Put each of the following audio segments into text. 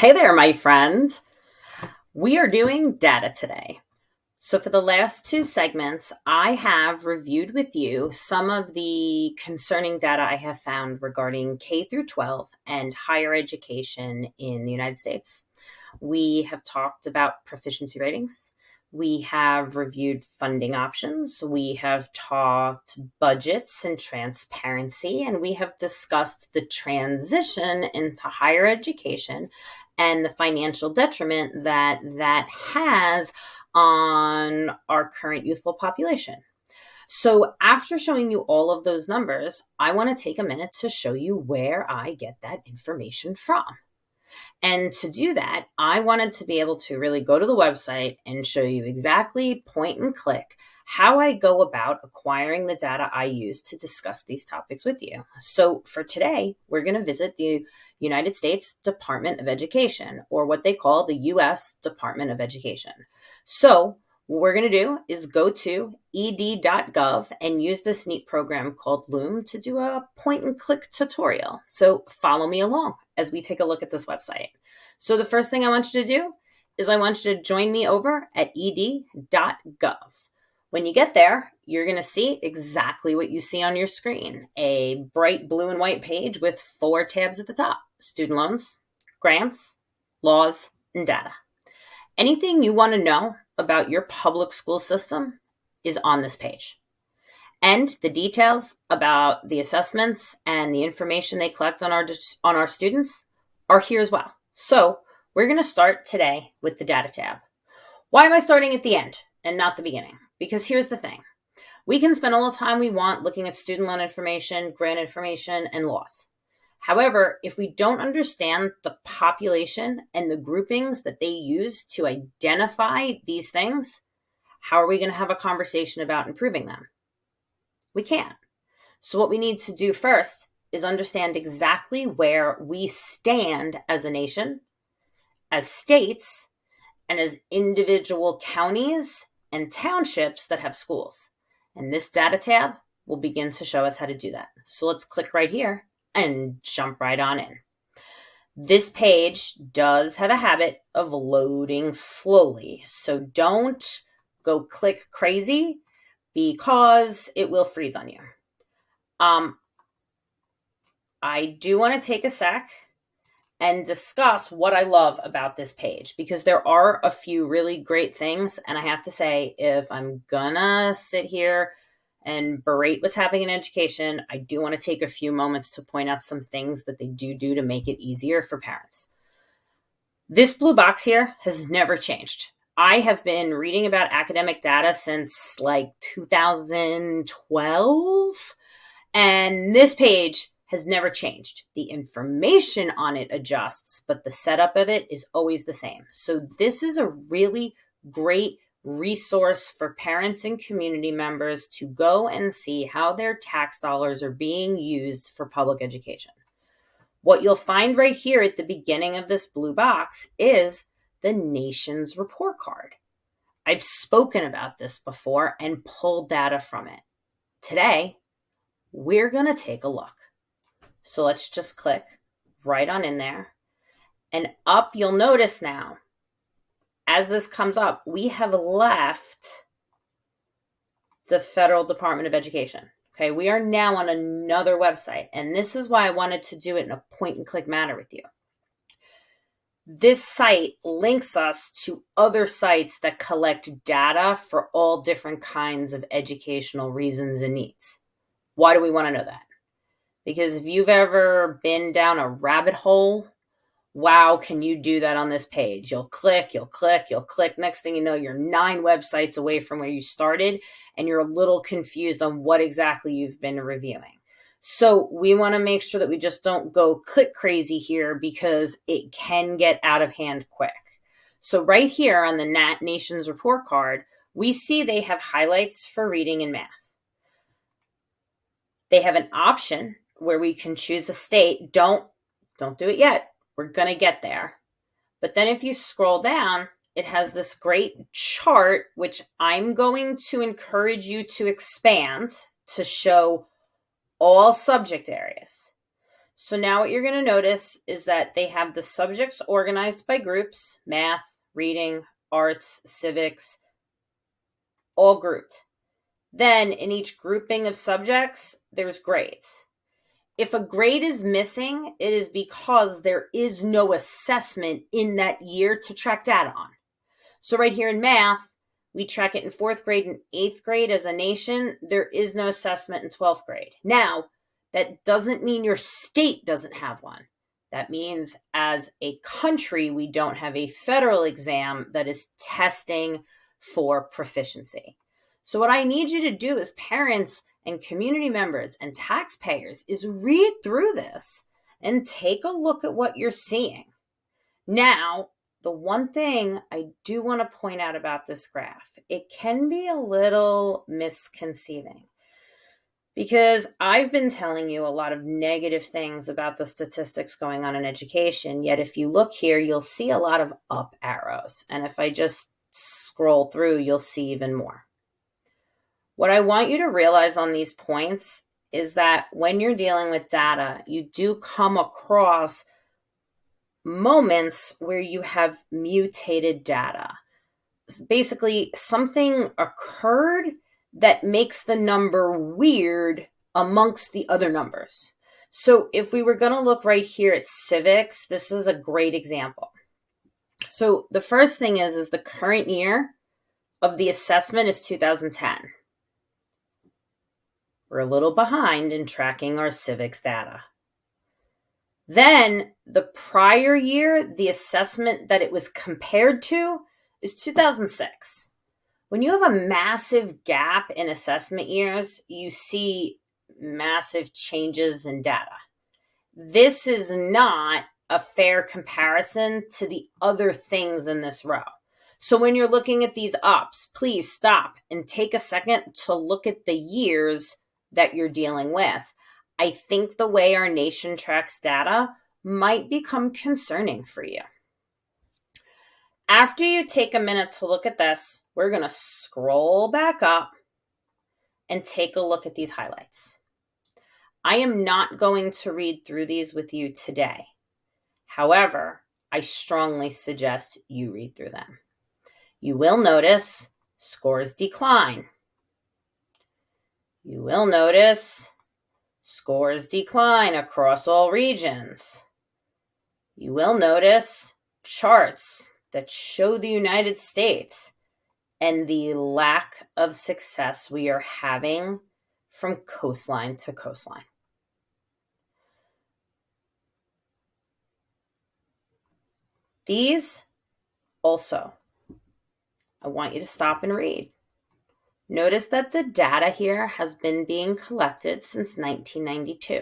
Hey there, my friend. We are doing data today. So, for the last two segments, I have reviewed with you some of the concerning data I have found regarding K through 12 and higher education in the United States. We have talked about proficiency ratings. We have reviewed funding options. We have talked budgets and transparency, and we have discussed the transition into higher education and the financial detriment that has on our current youthful population. So, after showing you all of those numbers, I want to take a minute to show you where I get that information from. And to do that, I wanted to be able to really go to the website and show you exactly point and click how I go about acquiring the data I use to discuss these topics with you. So for today, we're going to visit the United States Department of Education, or what they call the U.S. Department of Education. So what we're going to do is go to ed.gov and use this neat program called Loom to do a point and click tutorial. So follow me along as we take a look at this website. So the first thing I want you to do is I want you to join me over at ed.gov. When you get there, you're going to see exactly what you see on your screen, a bright blue and white page with 4 tabs at the top: student loans, grants, laws, and data. Anything you want to know about your public school system is on this page. And the details about the assessments and the information they collect on our students are here as well. So we're going to start today with the data tab. Why am I starting at the end and not the beginning? Because here's the thing. We can spend all the time we want looking at student loan information, grant information, and laws. However, if we don't understand the population and the groupings that they use to identify these things, how are we going to have a conversation about improving them? We can't. So what we need to do first is understand exactly where we stand as a nation, as states, and as individual counties and townships that have schools. And this data tab will begin to show us how to do that. So let's click right here and jump right on in. This page does have a habit of loading slowly, so don't go click crazy because it will freeze on you. I do want to take a sec and discuss what I love about this page, because there are a few really great things. And I have to say, if I'm gonna sit here and berate what's happening in education, I do want to take a few moments to point out some things that they do to make it easier for parents. This blue box here has never changed. I have been reading about academic data since like 2012, and this page has never changed. The information on it adjusts, but the setup of it is always the same. So this is a really great resource for parents and community members to go and see how their tax dollars are being used for public education. What you'll find right here at the beginning of this blue box is the nation's report card. I've spoken about this before and pulled data from it. Today, we're going to take a look. So let's just click right on in there. And up, you'll notice now, as this comes up, we have left the Federal Department of Education. Okay, we are now on another website. And this is why I wanted to do it in a point and click manner with you. This site links us to other sites that collect data for all different kinds of educational reasons and needs. Why do we want to know that? Because if you've ever been down a rabbit hole, wow, can you do that on this page? You'll click. Next thing you know, you're 9 websites away from where you started, and you're a little confused on what exactly you've been reviewing. So we want to make sure that we just don't go click crazy here, because it can get out of hand quick. So right here on the Nation's report card, we see they have highlights for reading and math. They have an option where we can choose a state. Don't do it yet. We're going to get there. But then if you scroll down, it has this great chart, which I'm going to encourage you to expand to show all subject areas. So now what you're going to notice is that they have the subjects organized by groups: math, reading, arts, civics, all grouped. Then in each grouping of subjects, there's grades. If a grade is missing, it is because there is no assessment in that year to track data on. So right here in math, we track it in 4th grade and 8th grade as a nation. There is no assessment in 12th grade. Now, that doesn't mean your state doesn't have one. That means as a country, we don't have a federal exam that is testing for proficiency. So what I need you to do as parents and community members and taxpayers is read through this and take a look at what you're seeing. Now, the one thing I do want to point out about this graph, it can be a little misconceiving, because I've been telling you a lot of negative things about the statistics going on in education, yet if you look here, you'll see a lot of up arrows. And if I just scroll through, you'll see even more. What I want you to realize on these points is that when you're dealing with data, you do come across moments where you have mutated data. Basically, something occurred that makes the number weird amongst the other numbers. So if we were going to look right here at civics, this is a great example. So the first thing is the current year of the assessment is 2010. We're a little behind in tracking our civics data. Then the prior year, the assessment that it was compared to is 2006. When you have a massive gap in assessment years, you see massive changes in data. This is not a fair comparison to the other things in this row. So when you're looking at these ups, please stop and take a second to look at the years that you're dealing with. I think the way our nation tracks data might become concerning for you. After you take a minute to look at this, we're going to scroll back up and take a look at these highlights. I am not going to read through these with you today. However, I strongly suggest you read through them. You will notice scores decline. You will notice scores decline across all regions. You will notice charts that show the United States and the lack of success we are having from coastline to coastline. These also, I want you to stop and read. Notice that the data here has been being collected since 1992.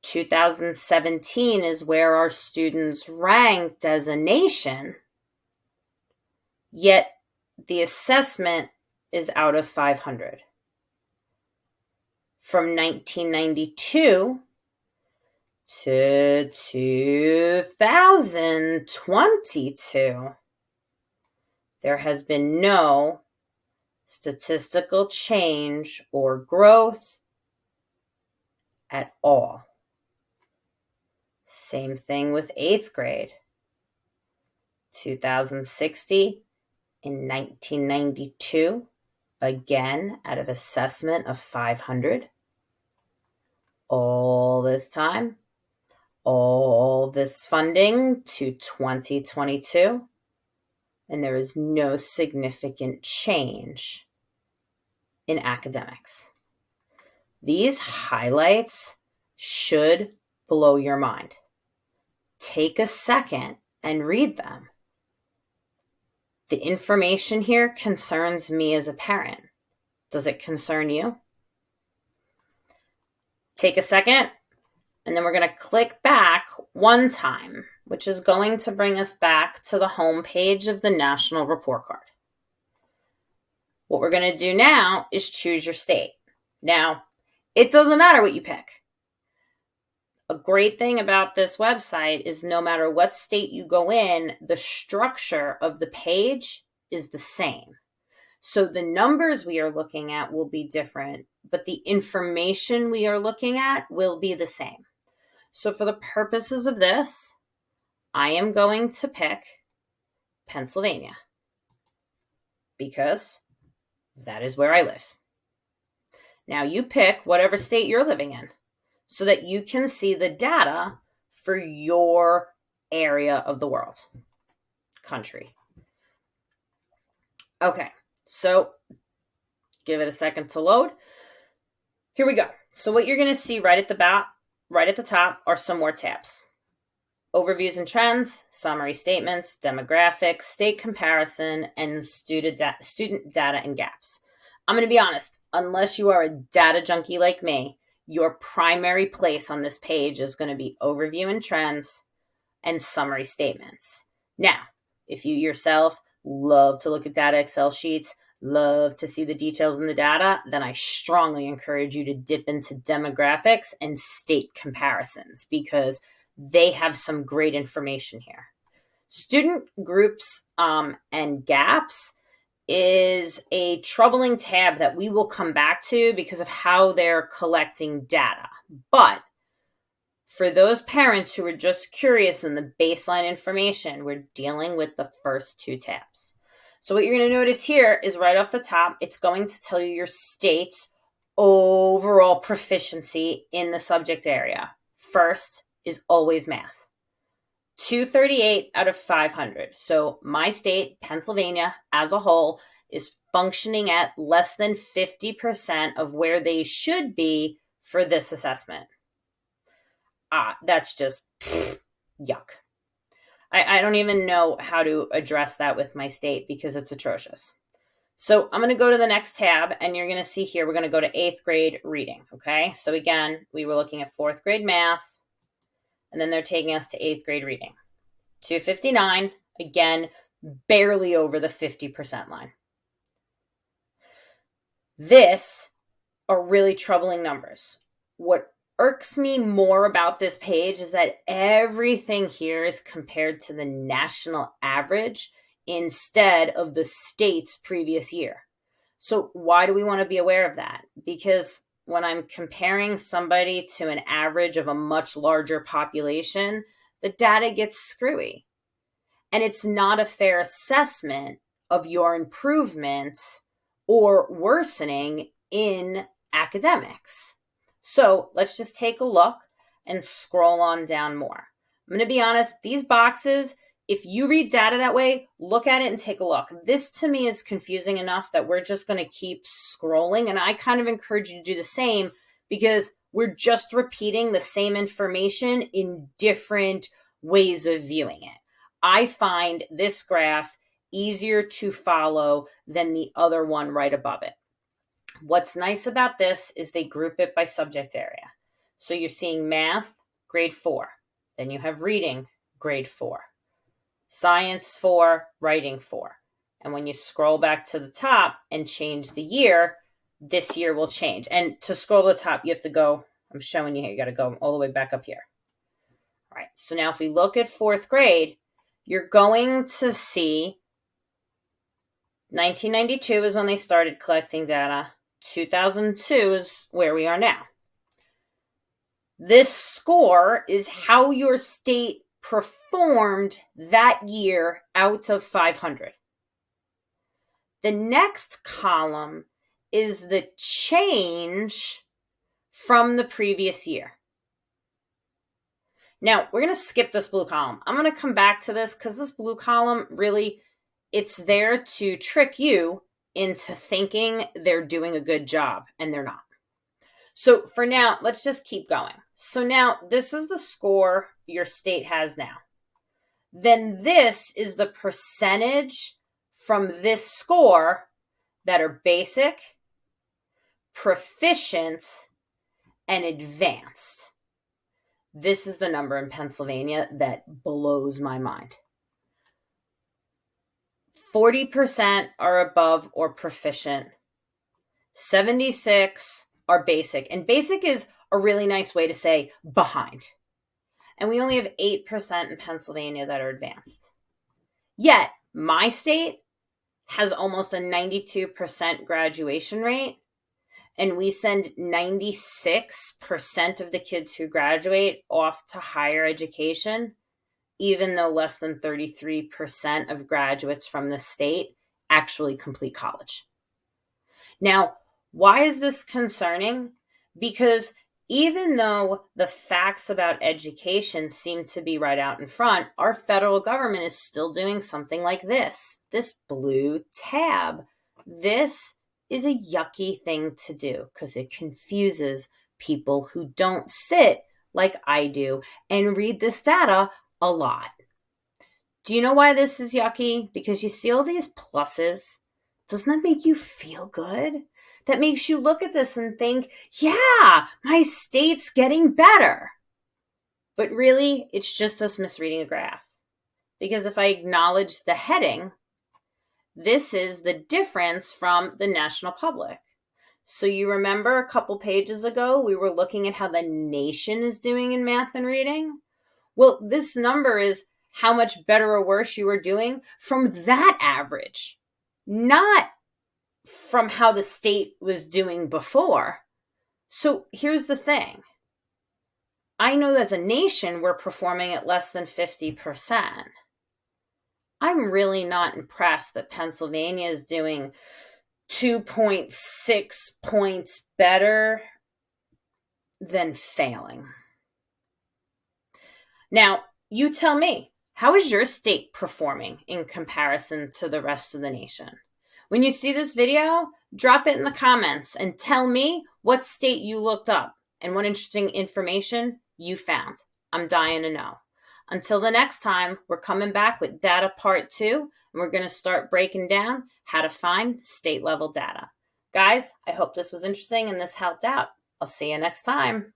2017 is where our students ranked as a nation, yet the assessment is out of 500. From 1992 to 2022, there has been no statistical change or growth at all. Same thing with 8th grade. 2060 in 1992, again out of assessment of 500. All this time, all this funding to 2022, and there is no significant change in academics. These highlights should blow your mind. Take a second and read them. The information here concerns me as a parent. Does it concern you? Take a second, and then we're going to click back one time, which is going to bring us back to the home page of the National Report Card. What we're going to do now is choose your state. Now, it doesn't matter what you pick. A great thing about this website is no matter what state you go in, the structure of the page is the same. So the numbers we are looking at will be different, but the information we are looking at will be the same. So for the purposes of this, I am going to pick Pennsylvania because that is where I live. Now you pick whatever state you're living in so that you can see the data for your area of the world, country. Okay, so give it a second to load. Here we go. So what you're going to see right at the top are some more tabs. Overviews and trends, summary statements, demographics, state comparison, and student data and gaps. I'm going to be honest, unless you are a data junkie like me, your primary place on this page is going to be overview and trends and summary statements. Now, if you yourself love to look at data Excel sheets, love to see the details in the data, then I strongly encourage you to dip into demographics and state comparisons because they have some great information here. Student groups and gaps is a troubling tab that we will come back to because of how they're collecting data. But for those parents who are just curious in the baseline information, we're dealing with the first two tabs. So what you're going to notice here is right off the top, it's going to tell you your state's overall proficiency in the subject area. First is always math. 238 out of 500. So my state, Pennsylvania, as a whole, is functioning at less than 50% of where they should be for this assessment. That's just yuck. I don't even know how to address that with my state because it's atrocious. So I'm going to go to the next tab, and you're going to see here, we're going to go to 8th grade reading, okay? So again, we were looking at 4th grade math, and then they're taking us to 8th grade reading. 259, again, barely over the 50% line. This are really troubling numbers. What irks me more about this page is that everything here is compared to the national average instead of the state's previous year. So why do we want to be aware of that? Because when I'm comparing somebody to an average of a much larger population, the data gets screwy. And it's not a fair assessment of your improvement or worsening in academics. So let's just take a look and scroll on down more. I'm going to be honest, these boxes, if you read data that way, look at it and take a look. This to me is confusing enough that we're just going to keep scrolling. And I kind of encourage you to do the same because we're just repeating the same information in different ways of viewing it. I find this graph easier to follow than the other one right above it. What's nice about this is they group it by subject area. So you're seeing math, grade 4. Then you have reading, grade 4. Science 4, writing 4. And when you scroll back to the top and change the year, this year will change. And to scroll to the top, you have to go, I'm showing you here, you got to go all the way back up here. All right, so now if we look at 4th grade, you're going to see 1992 is when they started collecting data. 2002 is where we are now. This score is how your state performed that year out of 500. The next column is the change from the previous year. Now, we're going to skip this blue column. I'm going to come back to this because this blue column really, it's there to trick you into thinking they're doing a good job, and they're not. So for now, let's just keep going. So now this is the score your state has now. Then this is the percentage from this score that are basic, proficient, and advanced. This is the number in Pennsylvania that blows my mind. 40% are above or proficient. 76 are basic. And basic is a really nice way to say behind. And we only have 8% in Pennsylvania that are advanced. Yet, my state has almost a 92% graduation rate. and we send 96% of the kids who graduate off to higher education, even though less than 33% of graduates from the state actually complete college. Now, why is this concerning? Because even though the facts about education seem to be right out in front, our federal government is still doing something like this blue tab. This is a yucky thing to do because it confuses people who don't sit like I do and read this data a lot. Do you know why this is yucky? Because you see all these pluses. Doesn't that make you feel good? That makes you look at this and think, yeah, my state's getting better. But really, it's just us misreading a graph. Because if I acknowledge the heading, this is the difference from the national public. So you remember a couple pages ago, we were looking at how the nation is doing in math and reading? Well, this number is how much better or worse you are doing from that average, not from how the state was doing before. So here's the thing. I know as a nation, we're performing at less than 50%. I'm really not impressed that Pennsylvania is doing 2.6 points better than failing. Now, you tell me, how is your state performing in comparison to the rest of the nation? When you see this video, drop it in the comments and tell me what state you looked up and what interesting information you found. I'm dying to know. Until the next time, we're coming back with data part 2, and we're going to start breaking down how to find state level data. Guys, I hope this was interesting and this helped out. I'll see you next time.